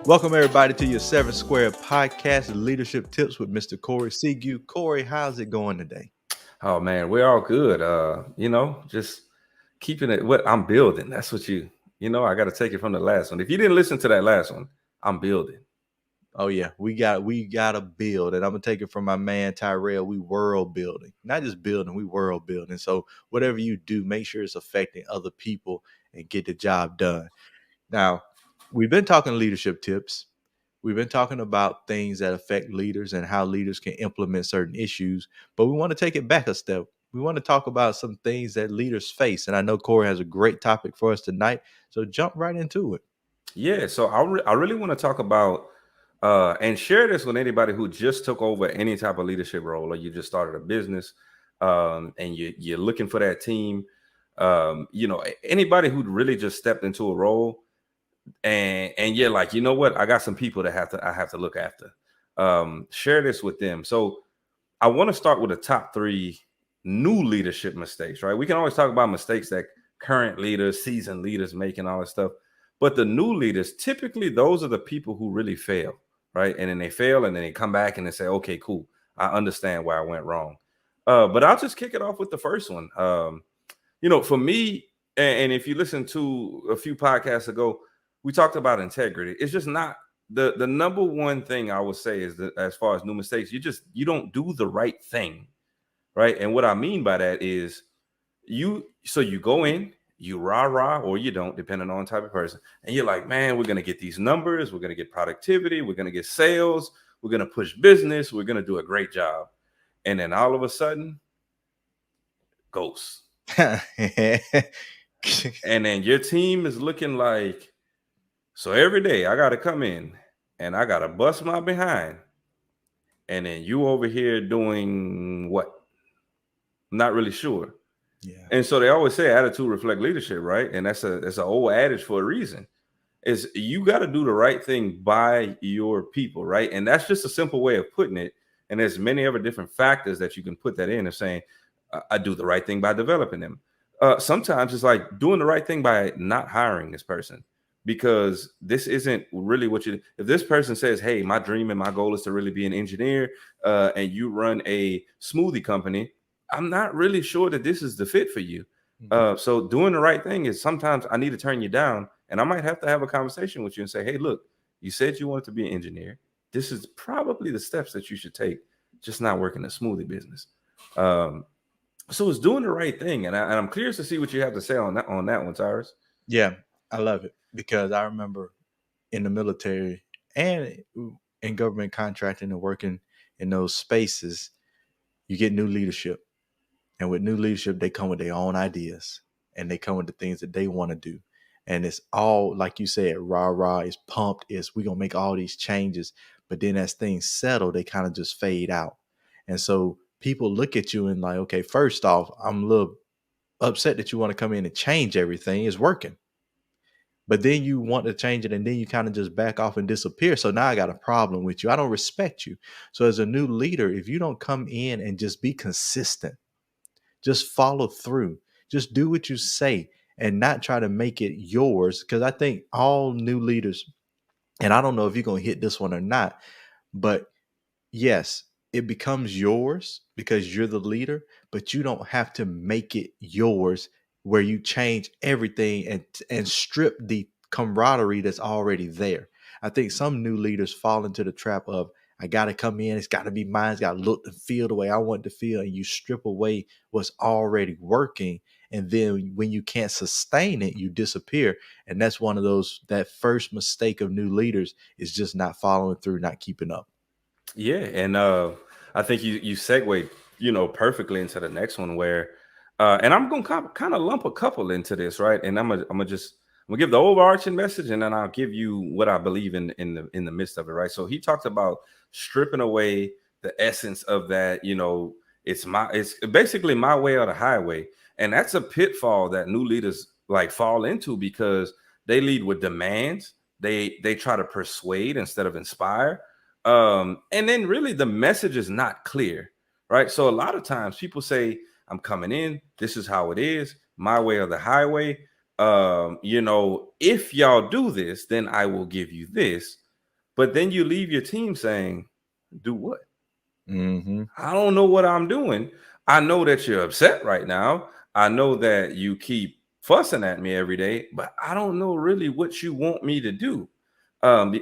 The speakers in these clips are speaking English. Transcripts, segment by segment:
Welcome everybody to your Seven Square Podcast Leadership Tips with Mr. Corey Sigue. Corey, how's it going today? Oh man, we're all good. Just keeping it what I'm building. That's what I got to take it from the last one. If you didn't listen to that last one, I'm building. Oh yeah, we got to build, and I'm gonna take it from my man Tyrell. We world building, not just building, we world building. So whatever you do, make sure it's affecting other people and get the job done. Now, we've been talking leadership tips. We've been talking about things that affect leaders and how leaders can implement certain issues, but we want to take it back a step. We want to talk about some things that leaders face. And I know Corey has a great topic for us tonight. So jump right into it. Yeah, so I really want to talk about and share this with anybody who just took over any type of leadership role, or you just started a business, and you're looking for that team. Anybody who really just stepped into a role and you're like, you know what, I got some people that I have to look after. Share this with them. So I want to start with the top 3 new leadership mistakes, right? We can always talk about mistakes that current leaders, seasoned leaders make and all that stuff. But the new leaders, typically those are the people who really fail, right? And then they fail and then they come back and they say, okay, cool, I understand where I went wrong. But I'll just kick it off with the first one. For me, and if you listen to a few podcasts ago, we talked about integrity. It's just not the number one thing I would say is that as far as new mistakes, you don't do the right thing, right? And what I mean by that is you go in, you rah or you don't, depending on the type of person, and you're like, man, we're gonna get these numbers, we're gonna get productivity, we're gonna get sales, we're gonna push business, we're gonna do a great job, and then all of a sudden, ghosts. And then your team is looking like, so every day I got to come in and I got to bust my behind. And then you over here doing what? I'm not really sure. Yeah. And so they always say attitude reflect leadership, right? And that's an old adage for a reason. Is you got to do the right thing by your people, right? And that's just a simple way of putting it. And there's many other different factors that you can put that in of saying, I do the right thing by developing them. Sometimes it's like doing the right thing by not hiring this person, because this isn't really what you. If this person says, hey, my dream and my goal is to really be an engineer, and you run a smoothie company, I'm not really sure that this is the fit for you. So doing the right thing is sometimes I need to turn you down, and I might have to have a conversation with you and say, hey, look, you said you wanted to be an engineer. This is probably the steps that you should take, just not working a smoothie business. So it's doing the right thing. And I'm curious to see what you have to say on that one, Tyrus. Yeah, I love it because I remember in the military and in government contracting and working in those spaces, you get new leadership. And with new leadership, they come with their own ideas and they come with the things that they want to do. And it's all, like you said, rah, it's pumped. It's we're going to make all these changes. But then as things settle, they kind of just fade out. And so people look at you and like, okay, first off, I'm a little upset that you want to come in and change everything. It's working. But then you want to change it and then you kind of just back off and disappear. So now I got a problem with you. I don't respect you. So as a new leader, if you don't come in and just be consistent, just follow through. Just do what you say and not try to make it yours. Because I think all new leaders, and I don't know if you're going to hit this one or not, but yes, it becomes yours because you're the leader, but you don't have to make it yours where you change everything and strip the camaraderie that's already there. I think some new leaders fall into the trap of, I got to come in, it's got to be mine, it's got to look and feel the way I want it to feel, and you strip away what's already working. And then when you can't sustain it, you disappear. And that's one of those, that first mistake of new leaders is just not following through, not keeping up. Yeah, and I think you segue, perfectly into the next one where, and I'm gonna kind of lump a couple into this, right? And I'm gonna give the overarching message, and then I'll give you what I believe in the midst of it, right? So he talked about stripping away the essence of that, it's basically my way or the highway, and that's a pitfall that new leaders like fall into because they lead with demands, they try to persuade instead of inspire. And then really the message is not clear, right? So a lot of times people say, I'm coming in, this is how it is, my way or the highway. If y'all do this, then I will give you this. But then you leave your team saying, do what? Mm-hmm. I don't know what I'm doing. I know that you're upset right now. I know that you keep fussing at me every day, but I don't know really what you want me to do.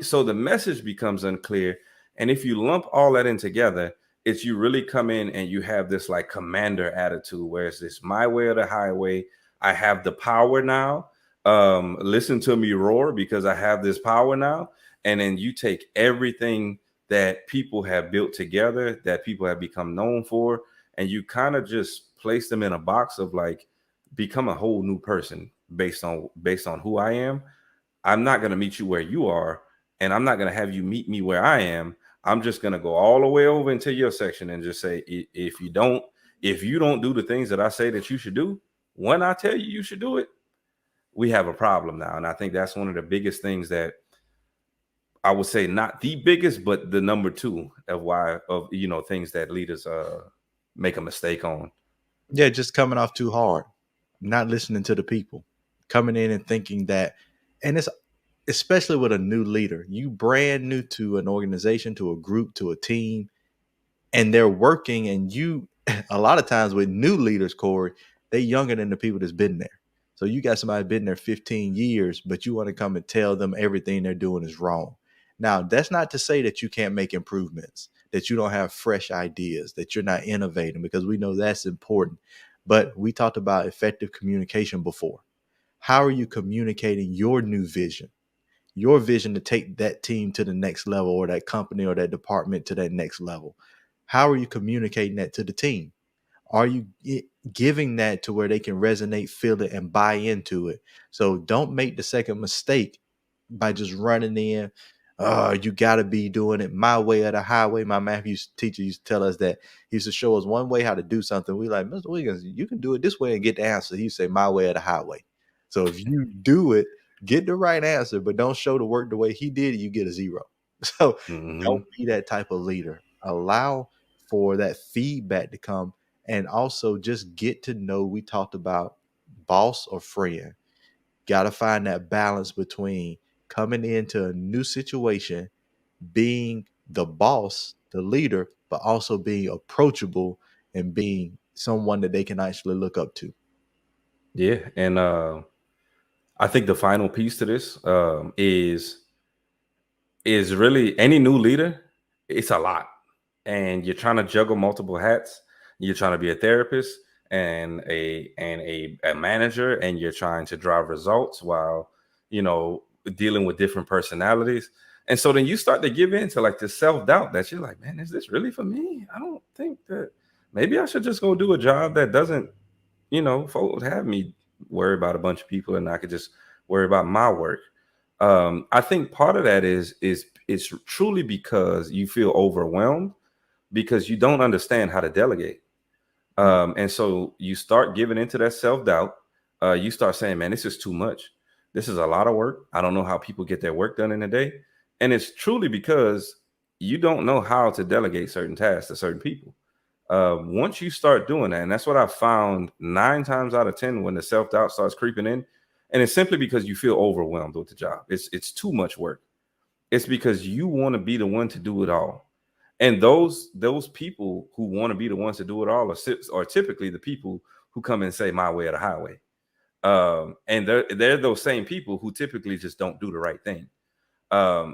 So the message becomes unclear. And if you lump all that in together, it's you really come in and you have this like commander attitude where it's this my way or the highway. I have the power now. Listen to me roar because I have this power now. And then you take everything that people have built together, that people have become known for, and you kind of just place them in a box of like become a whole new person based on who I am. I'm not going to meet you where you are, and I'm not going to have you meet me where I am. I'm just going to go all the way over into your section and just say, if you don't do the things that I say that you should do, when I tell you you should do it, we have a problem now. And I think that's one of the biggest things that I would say not the biggest, but the number two of why of things that leaders make a mistake on. Yeah, just coming off too hard, not listening to the people, coming in and thinking that, and it's especially with a new leader, you brand new to an organization, to a group, to a team, and they're working, and you a lot of times with new leaders, Corey, they're younger than the people that's been there. So you got somebody been there 15 years, but you want to come and tell them everything they're doing is wrong. Now, that's not to say that you can't make improvements, that you don't have fresh ideas, that you're not innovating, because we know that's important. But we talked about effective communication before. How are you communicating your vision to take that team to the next level, or that company or that department to that next level? How are you communicating that to the team? Are you giving that to where they can resonate, feel it, and buy into it? So don't make the second mistake by just running in. You got to be doing it my way or the highway. My math teacher used to tell us that. He used to show us one way how to do something. We like, Mr. Wiggins, you can do it this way and get the answer. He say my way or the highway. So if you do it, get the right answer, but don't show the work the way he did, you get a zero. So don't Hmm. be that type of leader. Allow for that feedback to come, and also just get to know. We talked about boss or friend. Got to find that balance between coming into a new situation, being the boss, the leader, but also being approachable and being someone that they can actually look up to. Yeah, and I think the final piece to this is really any new leader. It's a lot, and you're trying to juggle multiple hats. You're trying to be a therapist and a manager, and you're trying to drive results while you know dealing with different personalities. And so then you start to give in to like this self doubt that you're like, man, is this really for me? I don't think that maybe I should just go do a job that doesn't, folks have me worry about a bunch of people and I could just worry about my work. I think part of that is it's truly because you feel overwhelmed because you don't understand how to delegate. Mm. And so you start giving into that self doubt. You start saying, man, this is too much. This is a lot of work. I don't know how people get their work done in a day. And it's truly because you don't know how to delegate certain tasks to certain people. Once you start doing that, and that's what I found 9 times out of 10 when the self doubt starts creeping in, and it's simply because you feel overwhelmed with the job. It's too much work. It's because you want to be the one to do it all. And those people who want to be the ones to do it all are typically the people who come and say my way or the highway. And they're those same people who typically just don't do the right thing.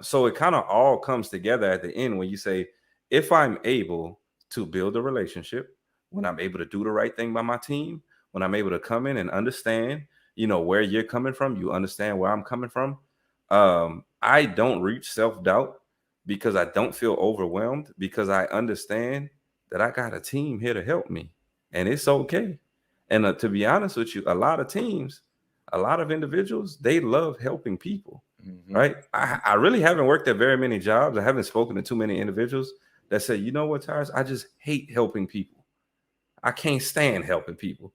So it kind of all comes together at the end when you say, if I'm able to build a relationship, when I'm able to do the right thing by my team, when I'm able to come in and understand, where you're coming from, you understand where I'm coming from. I don't reach self doubt because I don't feel overwhelmed because I understand that I got a team here to help me and it's okay. And to be honest with you, a lot of teams, a lot of individuals, they love helping people, Mhm. right? I really haven't worked at very many jobs. I haven't spoken to too many individuals that say, you know what, Tyrus, I just hate helping people. I can't stand helping people.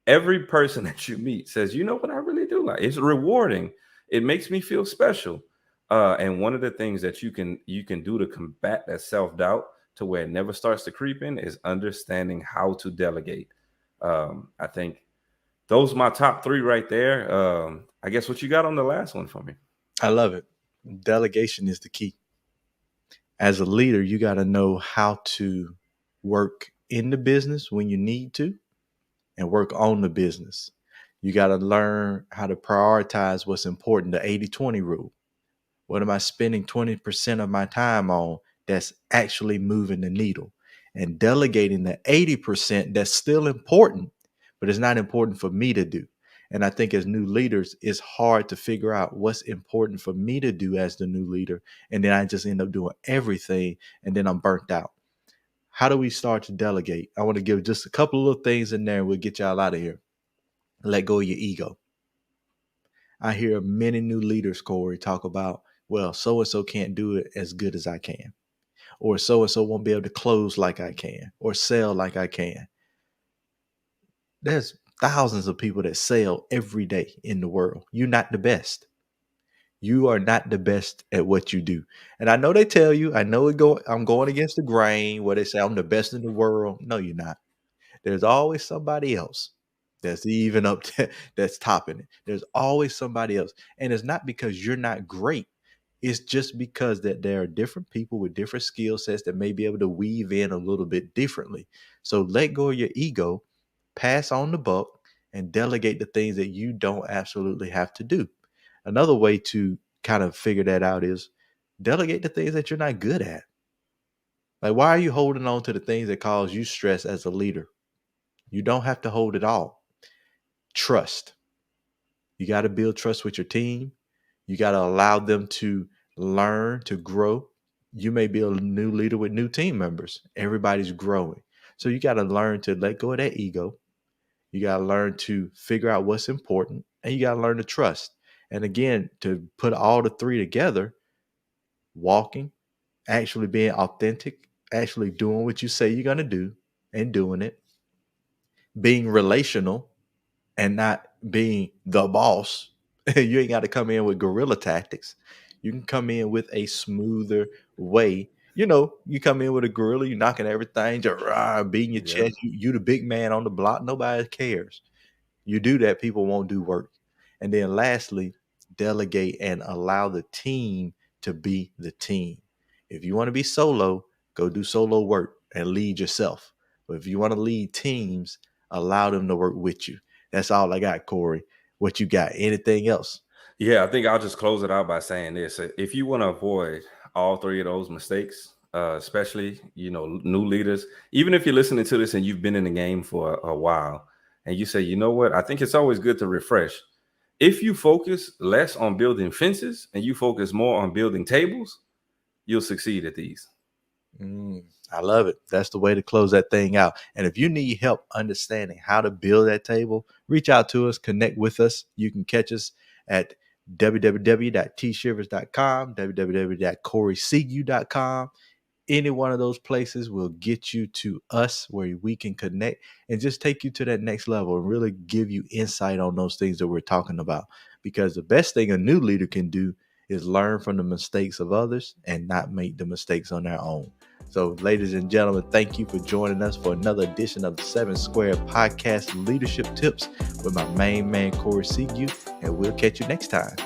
Every person that you meet says, you know what, I really do like. It's rewarding. It makes me feel special. And one of the things that you can do to combat that self doubt to where it never starts to creep in is understanding how to delegate. I think those are my top three right there. I guess what you got on the last one for me? I love it. Delegation is the key. As a leader, you got to know how to work in the business when you need to and work on the business. You got to learn how to prioritize what's important, the 80-20 rule. What am I spending 20% of my time on that's actually moving the needle? And delegating the 80% that's still important, but it's not important for me to do. And I think as new leaders, it's hard to figure out what's important for me to do as the new leader. And then I just end up doing everything and then I'm burnt out. How do we start to delegate? I want to give just a couple of little things in there and we'll get y'all out of here. Let go of your ego. I hear many new leaders, Corey, talk about, well, so and so can't do it as good as I can, or so and so won't be able to close like I can, or sell like I can. There's thousands of people that sell every day in the world. You're not the best. You are not the best at what you do. And I know they tell you, I'm going against the grain where they say I'm the best in the world. No, you're not. There's always somebody else that's even up to, that's topping it. There's always somebody else. And it's not because you're not great. It's just because that there are different people with different skill sets that may be able to weave in a little bit differently. So let go of your ego, pass on the buck, and delegate the things that you don't absolutely have to do. Another way to kind of figure that out is delegate the things that you're not good at. Like, why are you holding on to the things that cause you stress as a leader? You don't have to hold it all. Trust. You got to build trust with your team. You got to allow them to learn, to grow. You may be a new leader with new team members. Everybody's growing. So you got to learn to let go of that ego. You got to learn to figure out what's important and you got to learn to trust. And again, to put all the three together, walking, actually being authentic, actually doing what you say you're going to do and doing it, being relational, and not being the boss. You ain't got to come in with guerrilla tactics. You can come in with a smoother way. You know, you come in with a guerrilla, you knocking everything, just beating your Yeah. chest. You the big man on the block. Nobody cares. You do that, people won't do work. And then lastly, delegate and allow the team to be the team. If you want to be solo, go do solo work and lead yourself. But if you want to lead teams, allow them to work with you. That's all I got, Corey. What you got? Anything else? Yeah, I think I'll just close it out by saying this. If you want to avoid all three of those mistakes, especially, new leaders, even if you're listening to this and you've been in the game for a while and you say, you know what, I think it's always good to refresh. If you focus less on building fences and you focus more on building tables, you'll succeed at these. I love it. That's the way to close that thing out. And if you need help understanding how to build that table, reach out to us, connect with us. You can catch us at www.tshivers.com, www.coreysigue.com. Any one of those places will get you to us where we can connect and just take you to that next level and really give you insight on those things that we're talking about. Because the best thing a new leader can do is learn from the mistakes of others and not make the mistakes on their own. So, ladies and gentlemen, thank you for joining us for another edition of the 7 Square Podcast Leadership Tips with my main man, Corey Sigue, and we'll catch you next time.